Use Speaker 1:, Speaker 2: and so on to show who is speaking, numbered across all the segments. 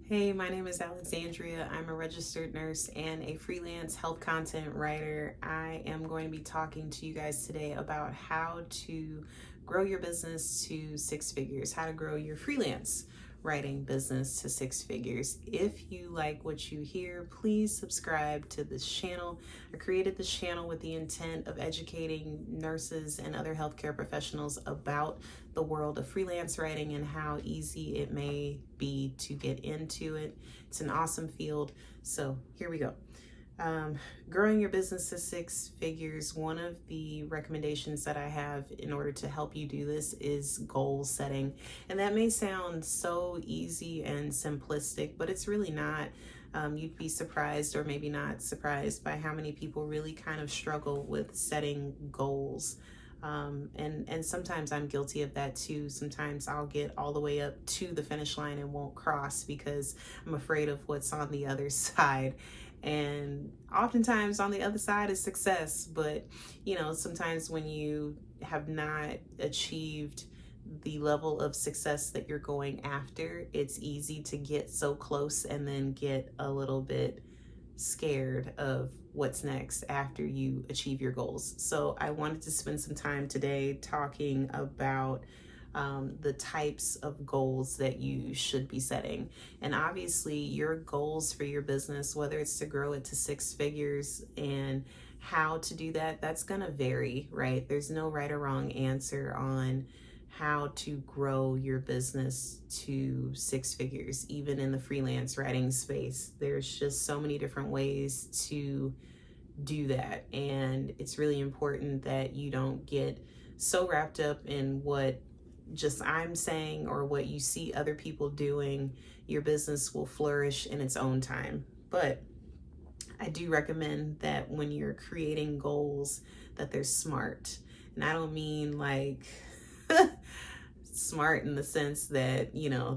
Speaker 1: Hey, my name is Alexandria. I'm a registered nurse and a freelance health content writer. I am going to be talking to you guys today about how to grow your business to six figures, how to grow your freelance writing business to six figures. If you like what you hear, please subscribe to this channel. I created this channel with the intent of educating nurses and other healthcare professionals about the world of freelance writing and how easy it may be to get into it. It's an awesome field. So here we go. Growing your business to six figures, one of the recommendations that I have in order to help you do this is goal setting. And that may sound so easy and simplistic, but it's really not. You'd be surprised, or maybe not surprised, by how many people really kind of struggle with setting goals. And sometimes I'm guilty of that too. Sometimes I'll get all the way up to the finish line and won't cross because I'm afraid of what's on the other side. And oftentimes on the other side is success. But, sometimes when you have not achieved the level of success that you're going after, it's easy to get so close and then get a little bit scared of what's next after you achieve your goals. So I wanted to spend some time today talking about the types of goals that you should be setting. And obviously your goals for your business, whether it's to grow it to six figures and how to do that, that's going to vary, right? There's no right or wrong answer on how to grow your business to six figures, even in the freelance writing space. There's just so many different ways to do that. And it's really important that you don't get so wrapped up in what just I'm saying or what you see other people doing. Your business will flourish in its own time. But I do recommend that when you're creating goals, that they're smart. And I don't mean like smart in the sense that,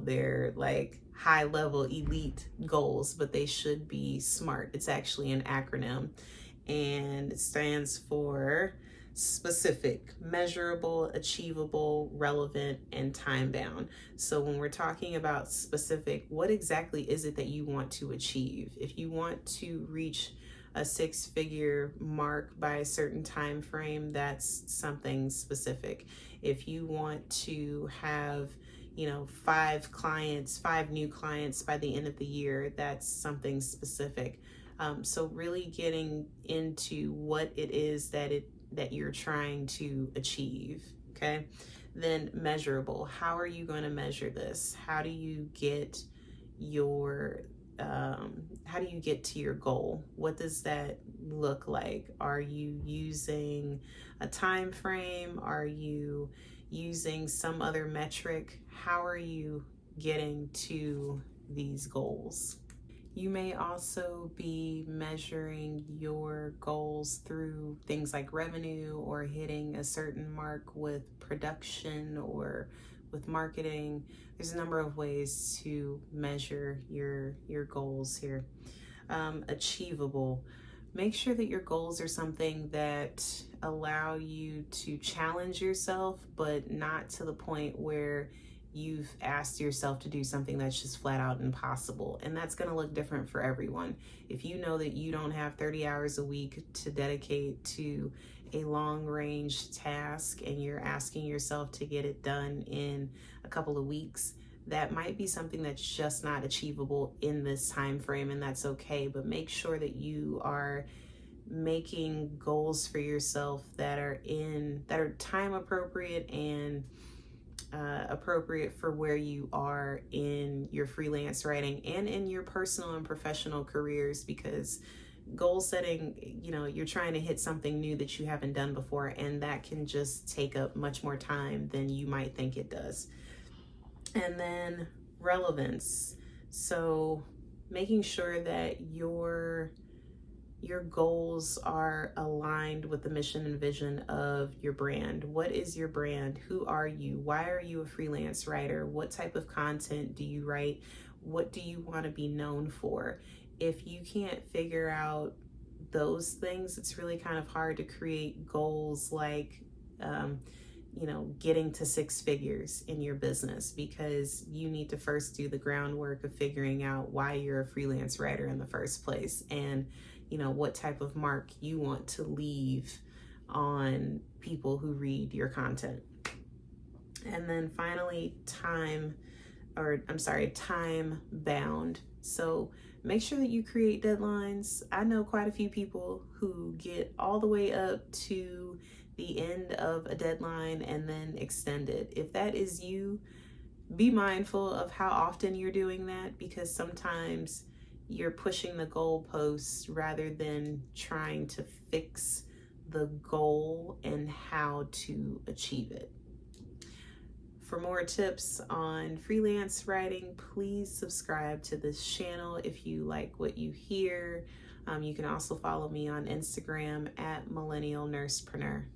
Speaker 1: they're like high level elite goals, but they should be SMART. It's actually an acronym, and it stands for specific, measurable, achievable, relevant, and time bound. So when we're talking about specific, what exactly is it that you want to achieve? If you want to reach a six-figure mark by a certain time frame, that's something specific. If you want to have five new clients by the end of the year, that's something specific. So really getting into what it is that you're trying to achieve. Okay. Then measurable. How are you going to measure this? How do you get to your goal? What does that look like? Are you using a time frame? Are you using some other metric? How are you getting to these goals? You may also be measuring your goals through things like revenue or hitting a certain mark with production or with marketing. There's a number of ways to measure your goals here. Achievable. Make sure that your goals are something that allow you to challenge yourself, but not to the point where you've asked yourself to do something that's just flat out impossible. And that's going to look different for everyone. If you know that you don't have 30 hours a week to dedicate to a long range task and you're asking yourself to get it done in a couple of weeks, that might be something that's just not achievable in this time frame, and that's okay. But make sure that you are making goals for yourself that are time appropriate and appropriate for where you are in your freelance writing and in your personal and professional careers, because goal setting, you're trying to hit something new that you haven't done before, and that can just take up much more time than you might think it does. And then relevance. So making sure that your goals are aligned with the mission and vision of your brand. What is your brand? Who are you? Why are you a freelance writer? What type of content do you write? What do you want to be known for? If you can't figure out those things, it's really kind of hard to create goals like getting to six figures in your business, because you need to first do the groundwork of figuring out why you're a freelance writer in the first place, and what type of mark you want to leave on people who read your content. And then finally, time bound. So make sure that you create deadlines. I know quite a few people who get all the way up to the end of a deadline and then extend it. If that is you, be mindful of how often you're doing that, because sometimes you're pushing the goalposts rather than trying to fix the goal and how to achieve it. For more tips on freelance writing, please subscribe to this channel if you like what you hear. You can also follow me on Instagram at Millennial Nursepreneur.